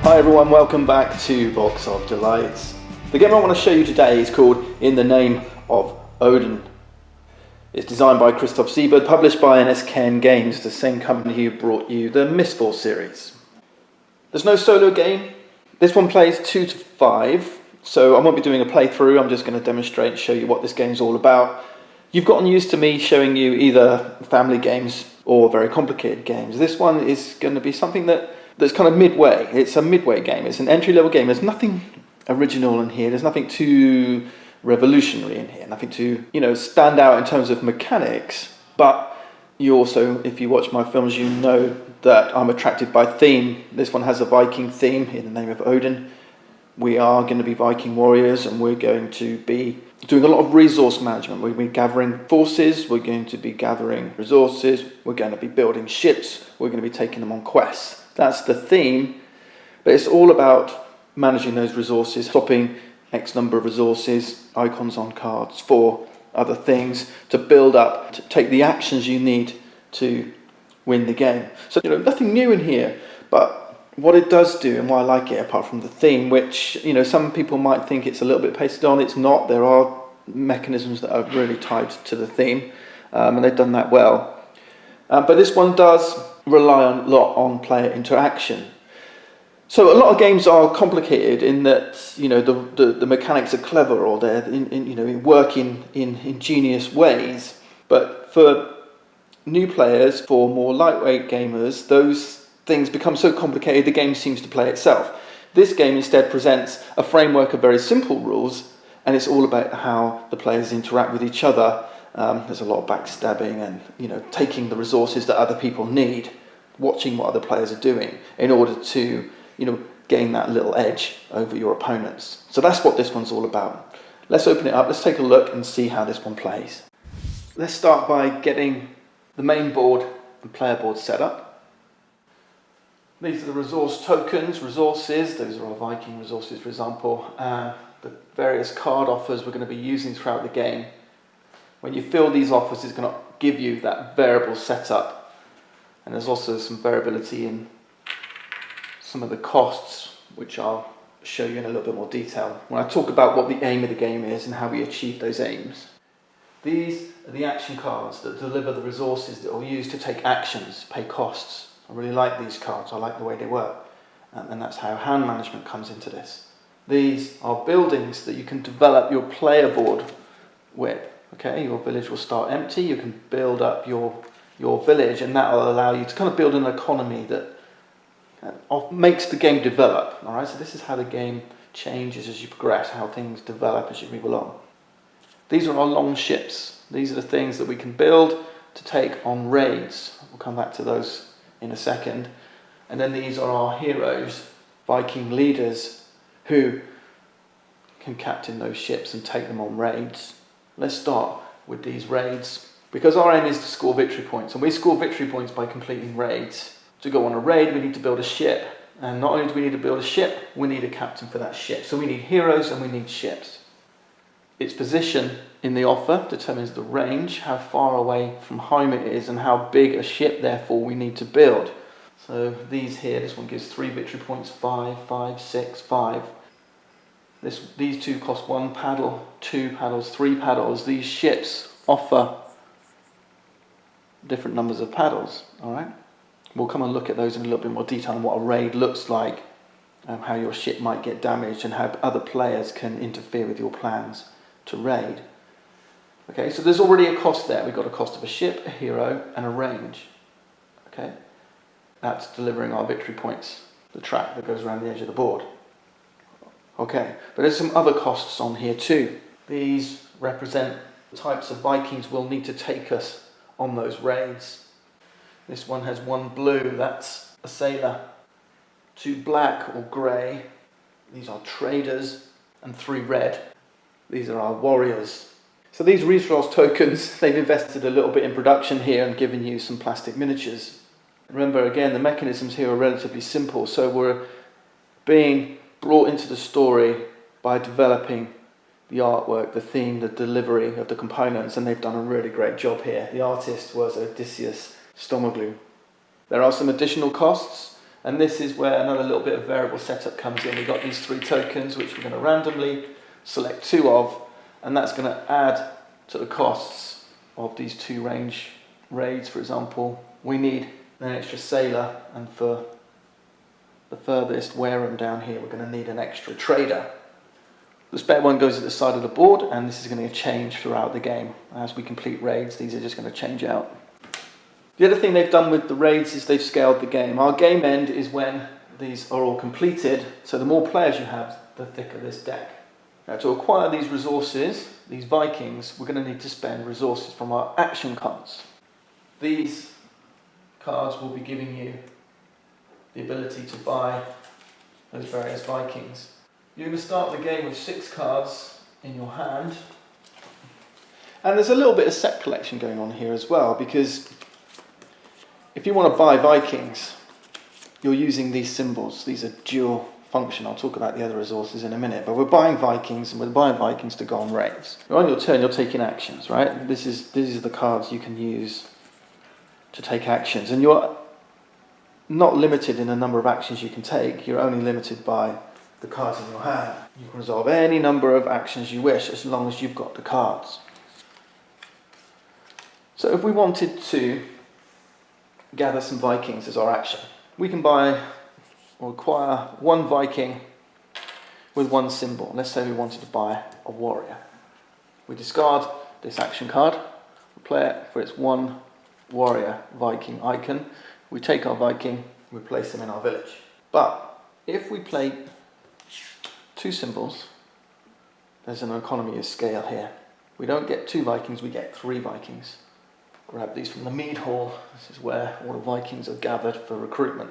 Hi everyone, welcome back to Box of Delights. The game I want to show you today is called In the Name of Odin. It's designed by Christoph Siebert, published by NSKN Games, the same company who brought you the Mistfall series. There's no solo game. This one plays 2 to 5, so I won't be doing a playthrough. I'm just going to demonstrate and show you what this game's all about. You've gotten used to me showing you either family games or very complicated games. This one is going to be something that's kind of midway. It's a midway game. It's an entry-level game. There's nothing original in here. There's nothing too revolutionary in here. Nothing too, stand out in terms of mechanics. But you also, if you watch my films, you know that I'm attracted by theme. This one has a Viking theme, In the Name of Odin. We are going to be Viking warriors, and we're going to be doing a lot of resource management. We're going to be gathering forces. We're going to be gathering resources. We're going to be building ships. We're going to be taking them on quests. That's the theme, but it's all about managing those resources, swapping X number of resources, icons on cards for other things to build up, to take the actions you need to win the game. So, nothing new in here, but what it does do and why I like it, apart from the theme, which, some people might think it's a little bit pasted on, it's not. There are mechanisms that are really tied to the theme, and they've done that well. But this one does rely a lot on player interaction. So a lot of games are complicated in that the mechanics are clever, or they're work in ingenious ways. But for new players, for more lightweight gamers, those things become so complicated the game seems to play itself. This game instead presents a framework of very simple rules, and it's all about how the players interact with each other. There's a lot of backstabbing and taking the resources that other people need, watching what other players are doing in order to gain that little edge over your opponents. So that's what this one's all about. Let's open it up, let's take a look and see how this one plays. Let's start by getting the main board and player board set up. These are the resource tokens, resources. Those are our Viking resources, for example. The various card offers we're going to be using throughout the game. When you fill these offers, it's going to give you that variable setup. And there's also some variability in some of the costs, which I'll show you in a little bit more detail when I talk about what the aim of the game is and how we achieve those aims. These are the action cards that deliver the resources that we'll use to take actions, pay costs. I really like these cards. I like the way they work. And that's how hand management comes into this. These are buildings that you can develop your player board with. Okay, your village will start empty. You can build up your village, and that will allow you to kind of build an economy that makes the game develop. All right, so this is how the game changes as you progress, how things develop as you move along. These are our long ships. These are the things that we can build to take on raids. We'll come back to those in a second. And then these are our heroes, Viking leaders, who can captain those ships and take them on raids. Let's start with these raids, because our aim is to score victory points, and we score victory points by completing raids. To go on a raid, we need to build a ship, and not only do we need to build a ship, we need a captain for that ship. So we need heroes and we need ships. Its position in the offer determines the range, how far away from home it is, and how big a ship therefore we need to build. So these here, this one gives 3 victory points, 5, 5, 6, 5. These two cost 1 paddle, 2 paddles, 3 paddles. These ships offer different numbers of paddles. All right, we'll come and look at those in a little bit more detail on what a raid looks like, how your ship might get damaged, and how other players can interfere with your plans to raid. Okay, so there's already a cost there. We've got a cost of a ship, a hero, and a range. Okay, that's delivering our victory points, the track that goes around the edge of the board. Okay, but there's some other costs on here too. These represent the types of Vikings we'll need to take us on those raids. This one has 1 blue, that's a sailor. 2 black or grey, these are traders, and 3 red, these are our warriors. So these resource tokens, they've invested a little bit in production here and given you some plastic miniatures. Remember again, the mechanisms here are relatively simple, so we're being brought into the story by developing the artwork, the theme, the delivery of the components, and they've done a really great job here. The artist was Odysseus Stomoglu. There are some additional costs. And this is where another little bit of variable setup comes in. We've got these 3 tokens, which we're going to randomly select 2 of, and that's going to add to the costs of these 2 range raids. For example, we need an extra sailor, and for the furthest Wareham down here, we're going to need an extra trader. The spare one goes at the side of the board, and this is going to change throughout the game. As we complete raids, these are just going to change out. The other thing they've done with the raids is they've scaled the game. Our game end is when these are all completed, so the more players you have, the thicker this deck. Now, to acquire these resources, these Vikings, we're going to need to spend resources from our action cards. These cards will be giving you the ability to buy those various Vikings. You're going to start the game with 6 cards in your hand. And there's a little bit of set collection going on here as well, because if you want to buy Vikings, you're using these symbols. These are dual function. I'll talk about the other resources in a minute. But we're buying Vikings, and we're buying Vikings to go on raids. On your turn, you're taking actions, right? This is the cards you can use to take actions. And you're not limited in the number of actions you can take. You're only limited by the cards in your hand. You can resolve any number of actions you wish, as long as you've got the cards. So if we wanted to gather some Vikings as our action, we can buy or acquire 1 Viking with 1 symbol. Let's say we wanted to buy a warrior. We discard this action card, we play it for its 1 warrior Viking icon. We take our Viking, we place him in our village. But if we play 2 symbols, there's an economy of scale here. We don't get 2 Vikings, we get 3 Vikings. Grab these from the mead hall. This is where all the Vikings are gathered for recruitment.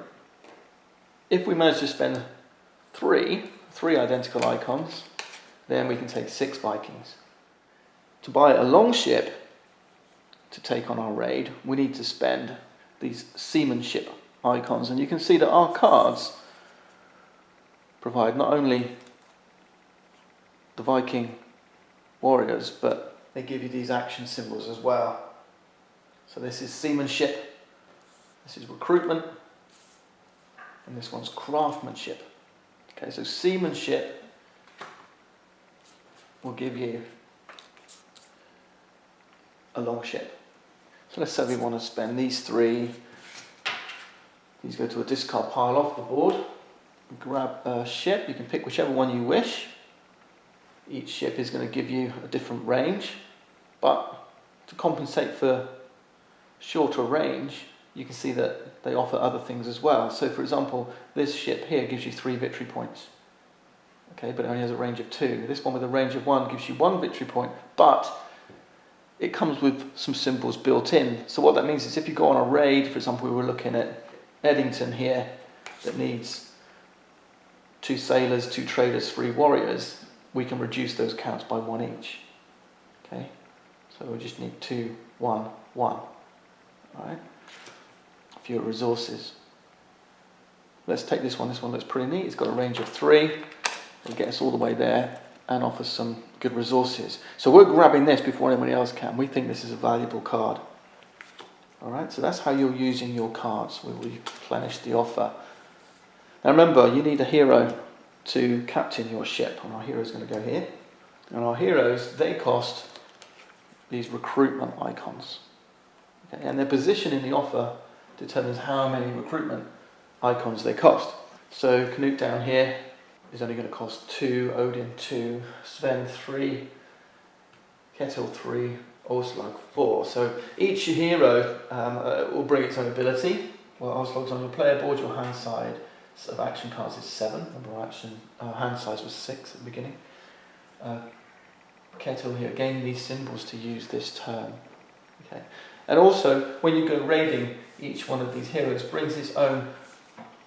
If we manage to spend 3 identical icons, then we can take 6 Vikings. To buy a longship to take on our raid, we need to spend these Seamanship icons. And you can see that our cards provide not only the Viking warriors, but they give you these action symbols as well. So this is Seamanship, this is Recruitment, and this one's Craftsmanship. Okay, so Seamanship will give you a longship. So let's say we want to spend these 3. These go to a discard pile off the board. Grab a ship, you can pick whichever one you wish. Each ship is going to give you a different range, but to compensate for shorter range, you can see that they offer other things as well. So for example, this ship here gives you 3 victory points. Okay, but it only has a range of 2. This one with a range of 1 gives you 1 victory point, but it comes with some symbols built in. So what that means is if you go on a raid, for example, we were looking at Eddington here, that needs 2 sailors, 2 traders, 3 warriors, we can reduce those counts by 1 each. Okay, so we just need 2, 1, 1. Alright, fewer resources. Let's take this one. This one looks pretty neat. It's got a range of 3. It'll get us all the way there and offer some good resources. So we're grabbing this before anybody else can. We think this is a valuable card. Alright, so that's how you're using your cards. We replenish the offer. Now remember, you need a hero to captain your ship. And our hero's going to go here. And our heroes, they cost these recruitment icons. Okay, and their position in the offer determines how many recruitment icons they cost. So Canute down here is only going to cost 2, Odin 2, Sven 3, Kettle 3, Oslog 4. So each hero will bring its own ability. Well, Oslog's on your player board, your hand side of action cards is 7. Remember, hand size was 6 at the beginning. Kettle here, gain these symbols to use this turn. Okay. And also, when you go raiding, each one of these heroes brings its own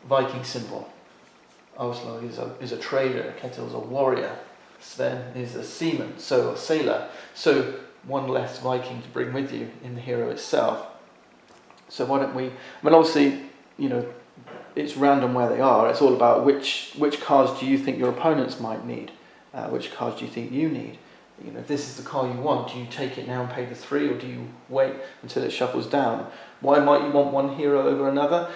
Viking symbol. Oslog is a trader, Kettle's a warrior, Sven is a seaman, so a sailor. So 1 less Viking to bring with you in the hero itself. So why don't we, I mean obviously, it's random where they are. It's all about which cards do you think your opponents might need, which cards do you think you need. If this is the card you want, do you take it now and pay the 3, or do you wait until it shuffles down? Why might you want one hero over another?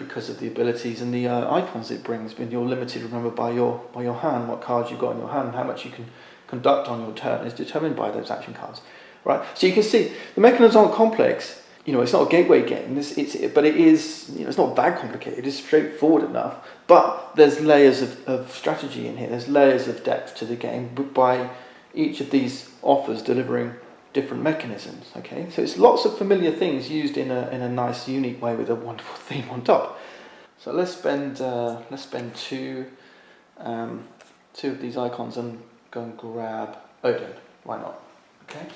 because of the abilities and the icons it brings. When you're limited, remember, by your hand, what cards you've got in your hand, how much you can conduct on your turn is determined by those action cards, right? So you can see the mechanisms aren't complex. You know, it's not a gateway game. But it is. You know, it's not that complicated. It's straightforward enough. But there's layers of strategy in here. There's layers of depth to the game by each of these offers delivering different mechanisms. Okay, so it's lots of familiar things used in a nice, unique way with a wonderful theme on top. So let's spend two of these icons and go and grab Odin. Why not? Okay.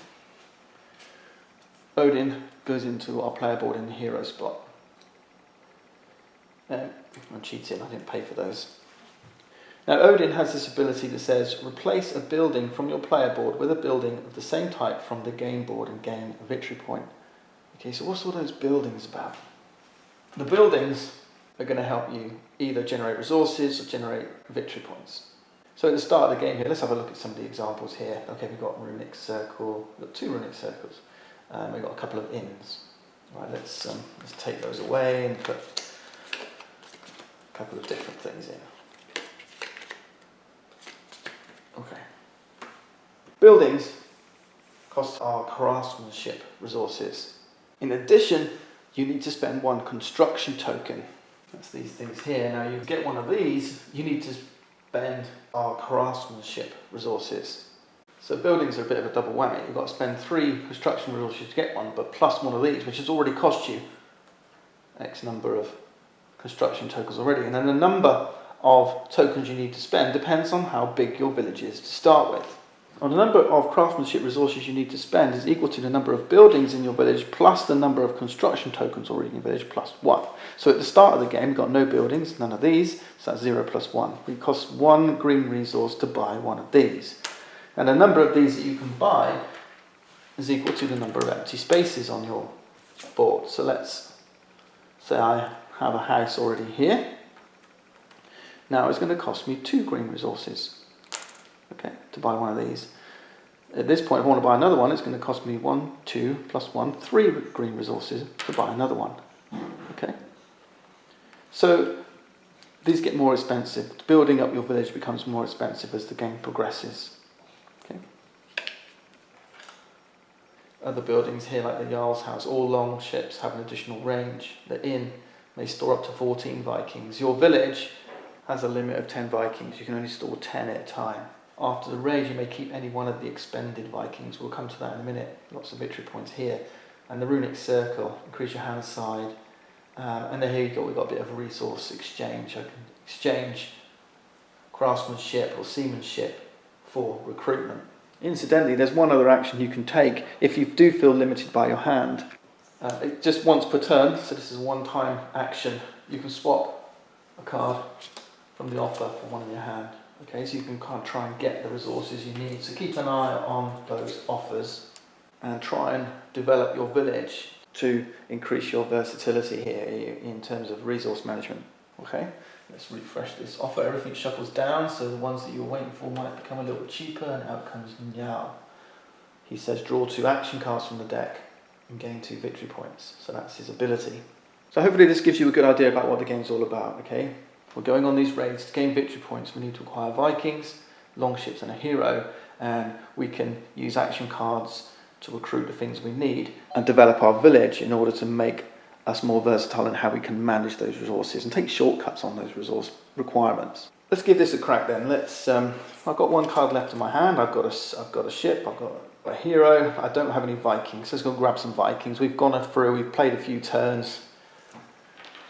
Odin goes into our player board in the hero spot. I'm cheating. I didn't pay for those. Now Odin has this ability that says replace a building from your player board with a building of the same type from the game board and gain a victory point. Okay, so what's all those buildings about? The buildings are going to help you either generate resources or generate victory points. So at the start of the game here, let's have a look at some of the examples here. Okay, we've got runic circle, we've got 2 runic circles, we've got a couple of inns. Right, let's take those away and put a couple of different things in. Okay. Buildings cost our craftsmanship resources. In addition, you need to spend 1 construction token. That's these things here. Now you get one of these, you need to spend our craftsmanship resources. So buildings are a bit of a double whammy. You've got to spend 3 construction resources to get one, but plus one of these, which has already cost you X number of construction tokens already. And then the number of tokens you need to spend depends on how big your village is to start with. Well, the number of craftsmanship resources you need to spend is equal to the number of buildings in your village plus the number of construction tokens already in your village plus 1. So at the start of the game, we've got no buildings, none of these, so that's 0 plus 1. It costs 1 green resource to buy one of these. And the number of these that you can buy is equal to the number of empty spaces on your board. So let's say I have a house already here. Now it's going to cost me 2 green resources, okay, to buy one of these. At this point, if I want to buy another one, it's going to cost me 1, 2, plus 1, 3 green resources to buy another one, okay. So these get more expensive. Building up your village becomes more expensive as the game progresses, okay. Other buildings here, like the Jarl's house, all long ships have an additional range. The inn may store up to 14 Vikings. Your village has a limit of 10 Vikings. You can only store 10 at a time. After the raid, you may keep any one of the expended Vikings. We'll come to that in a minute. Lots of victory points here. And the runic circle, increase your hand side. And then here we've got a bit of a resource exchange. I can exchange craftsmanship or seamanship for recruitment. Incidentally, there's one other action you can take if you do feel limited by your hand. Just once per turn, so this is a one-time action. You can swap a card from the offer for one in your hand. Okay, so you can kind of try and get the resources you need. So keep an eye on those offers and try and develop your village to increase your versatility here in terms of resource management. Okay, let's refresh this offer. Everything shuffles down, so the ones that you were waiting for might become a little bit cheaper, and out comes Njal. He says draw 2 action cards from the deck and gain 2 victory points. So that's his ability. So hopefully this gives you a good idea about what the game's all about, okay? We're going on these raids to gain victory points. We need to acquire Vikings, longships and a hero, and we can use action cards to recruit the things we need and develop our village in order to make us more versatile in how we can manage those resources and take shortcuts on those resource requirements. Let's give this a crack then. I've got 1 card left in my hand. I've got a ship, I've got a hero. I don't have any Vikings, so let's go grab some Vikings. We've gone through, we've played a few turns.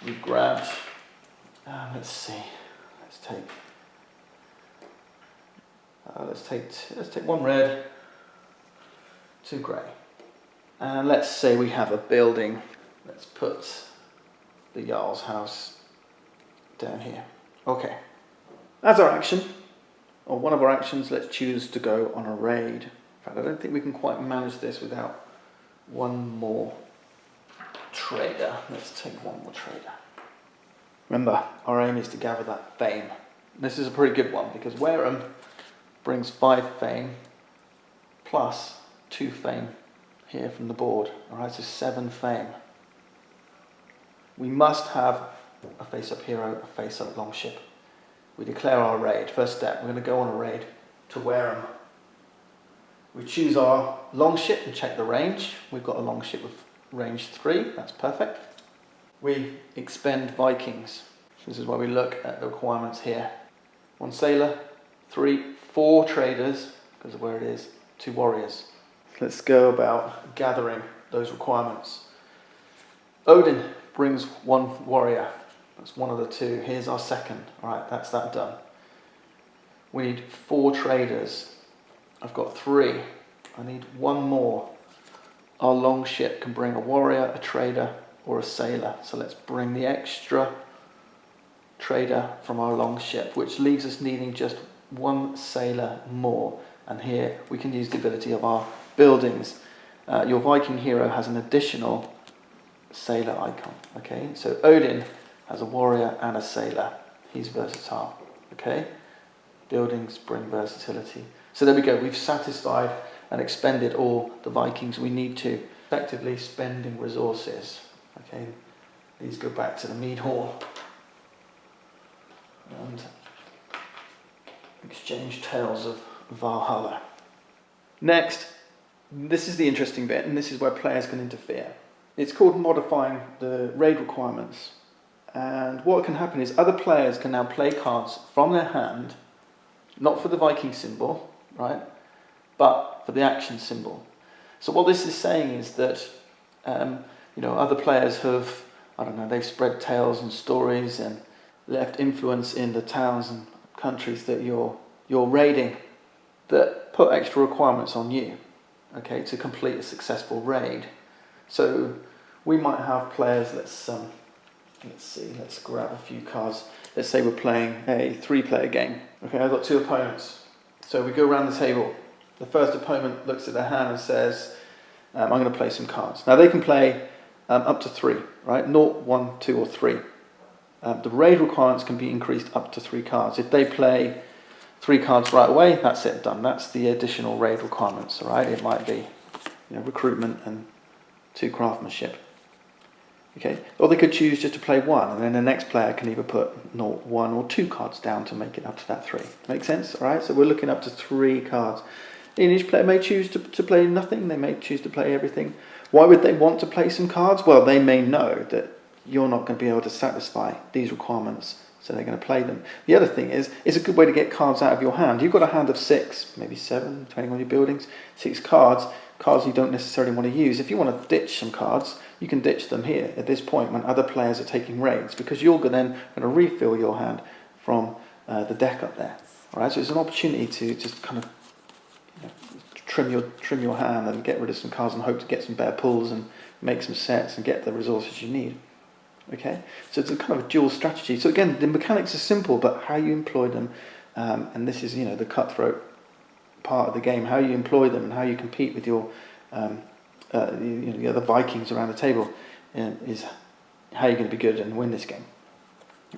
We've grabbed, let's see, let's take 1 red, 2 grey. And let's say we have a building. Let's put the Jarl's house down here. Okay. As our action, or one of our actions, let's choose to go on a raid. In fact, I don't think we can quite manage this without 1 more trader. Let's take 1 more trader. Remember, our aim is to gather that fame. This is a pretty good one because Wareham brings 5 fame plus 2 fame here from the board. Alright, so 7 fame. We must have a face-up hero, a face-up longship. We declare our raid. First step, we're going to go on a raid to Wareham. We choose our longship and check the range. We've got a longship with range 3, that's perfect. We expend Vikings. This is where we look at the requirements here. 1 sailor, 4 traders, because of where it is, 2 warriors. Let's go about gathering those requirements. Odin brings 1 warrior. That's one of the 2. Here's our second. Alright, that's that done. We need 4 traders. I've got 3. I need 1 more. Our longship can bring a warrior, a trader, or a sailor. So let's bring the extra trader from our longship, which leaves us needing just 1 sailor more. And here we can use the ability of our buildings. Your Viking hero has an additional sailor icon. Okay, so Odin has a warrior and a sailor. He's versatile. Okay, buildings bring versatility. So there we go. We've satisfied and expended all the Vikings we need to. Effectively spending resources. Okay, these go back to the mead hall and exchange tales of Valhalla. Next, this is the interesting bit, and this is where players can interfere. It's called modifying the raid requirements. And what can happen is other players can now play cards from their hand, not for the Viking symbol, right, but for the action symbol. So what this is saying is that other players have, they've spread tales and stories and left influence in the towns and countries that you're raiding that put extra requirements on you, okay, to complete a successful raid. So we might have players, let's grab a few cards. Let's say we're playing a 3-player game. Okay, I've got 2 opponents. So we go around the table. The first opponent looks at their hand and says, I'm going to play some cards. Now they can play up to 3, right? 0, 1, 2 or 3. The raid requirements can be increased up to 3 cards. If they play 3 cards right away, that's it, done. That's the additional raid requirements, all right? It might be recruitment and 2 craftsmanship. Okay, or they could choose just to play 1, and then the next player can either put 0, 1 or 2 cards down to make it up to that 3. Make sense? All right, so we're looking up to 3 cards. And each player may choose to play nothing, they may choose to play everything. Why would they want to play some cards? Well, they may know that you're not going to be able to satisfy these requirements, so they're going to play them. The other thing is, it's a good way to get cards out of your hand. You've got a hand of 6, maybe 7, depending on your buildings, 6 cards you don't necessarily want to use. If you want to ditch some cards, you can ditch them here at this point when other players are taking raids, because you're then going to refill your hand from the deck up there. All right, so it's an opportunity to just kind of trim your hand and get rid of some cards and hope to get some better pulls and make some sets and get the resources you need. Okay, so it's a kind of a dual strategy. So again, the mechanics are simple, but how you employ them, and this is the cutthroat part of the game, how you employ them and how you compete with your the other Vikings around the table is how you're going to be good and win this game.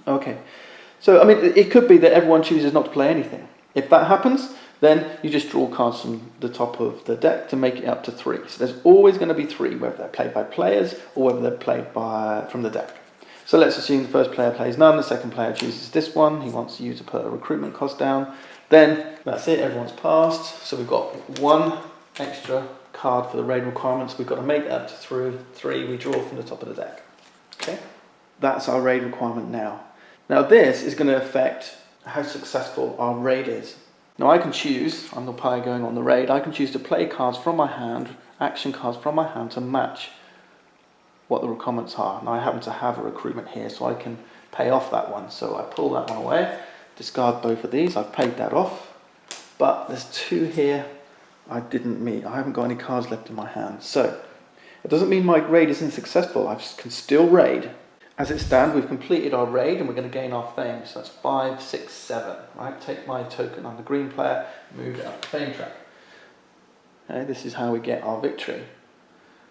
Okay, so it could be that everyone chooses not to play anything. If that happens, then you just draw cards from the top of the deck to make it up to 3. So there's always going to be 3, whether they're played by players or whether they're played from the deck. So let's assume the first player plays none, the second player chooses this one, he wants you to put a recruitment cost down. Then that's it, everyone's passed. So we've got 1 extra card for the raid requirements. We've got to make that up to 3, we draw from the top of the deck. Okay, that's our raid requirement now. Now this is going to affect how successful our raid is. Now I can choose, I'm the player going on the raid, I can choose to play cards from my hand, action cards from my hand to match what the requirements are. Now I happen to have a recruitment here, so I can pay off that one. So I pull that one away, discard both of these, I've paid that off. But there's 2 here I didn't meet. I haven't got any cards left in my hand. So it doesn't mean my raid isn't successful, I can still raid. As it stands, we've completed our raid and we're going to gain our fame. So that's 5, 6, 7. Right? Take my token on the green player, move it up the fame track. Okay, this is how we get our victory.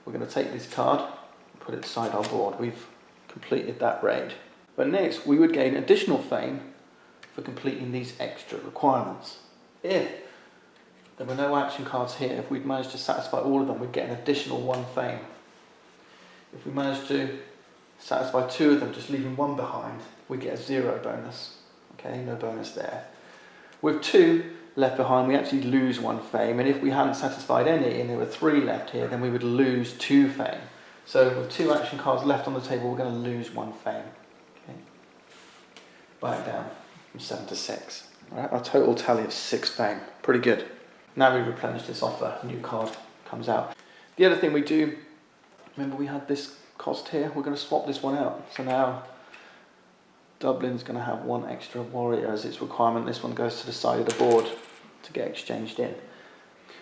We're going to take this card and put it beside our board. We've completed that raid. But next, we would gain additional fame for completing these extra requirements. If there were no action cards here, if we'd managed to satisfy all of them, we'd get an additional 1 fame. If we managed to satisfy 2 of them, just leaving 1 behind, we get a 0 bonus. Okay, no bonus there. With 2 left behind, we actually lose 1 fame, and if we hadn't satisfied any and there were 3 left here, then we would lose 2 fame. So with 2 action cards left on the table, we're going to lose 1 fame. Okay. Back down from 7 to 6. All right, our total tally of 6 fame. Pretty good. Now we replenish this offer, a new card comes out. The other thing we do, remember we had this cost here, we're going to swap this one out. So now Dublin's going to have 1 extra warrior as its requirement. This one goes to the side of the board to get exchanged in.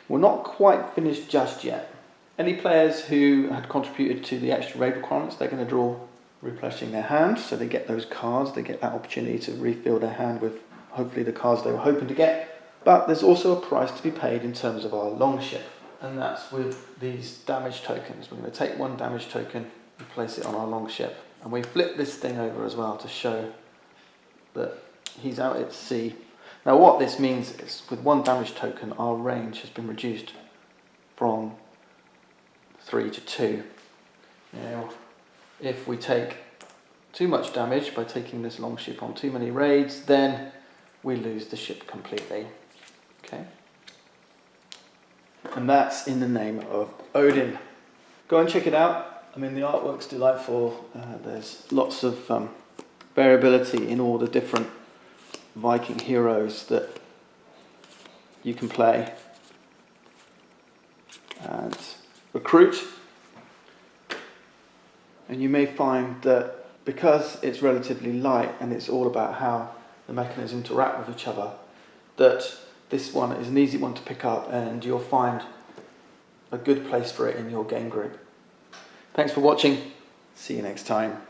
We're not quite finished just yet. Any players who had contributed to the extra raid requirements, they're going to draw replenishing their hand, so they get those cards, they get that opportunity to refill their hand with hopefully the cards they were hoping to get. But there's also a price to be paid in terms of our longship, and that's with these damage tokens. We're going to take 1 damage token and place it on our longship, and we flip this thing over as well to show that he's out at sea. Now what this means is, with 1 damage token, our range has been reduced from 3 to 2. Now, if we take too much damage by taking this longship on too many raids, then we lose the ship completely. Okay? And that's in the Name of Odin. Go and check it out. I mean, the artwork's delightful. There's lots of variability in all the different Viking heroes that you can play and recruit. And you may find that because it's relatively light and it's all about how the mechanisms interact with each other, that this one is an easy one to pick up and you'll find a good place for it in your game group. Thanks for watching. See you next time.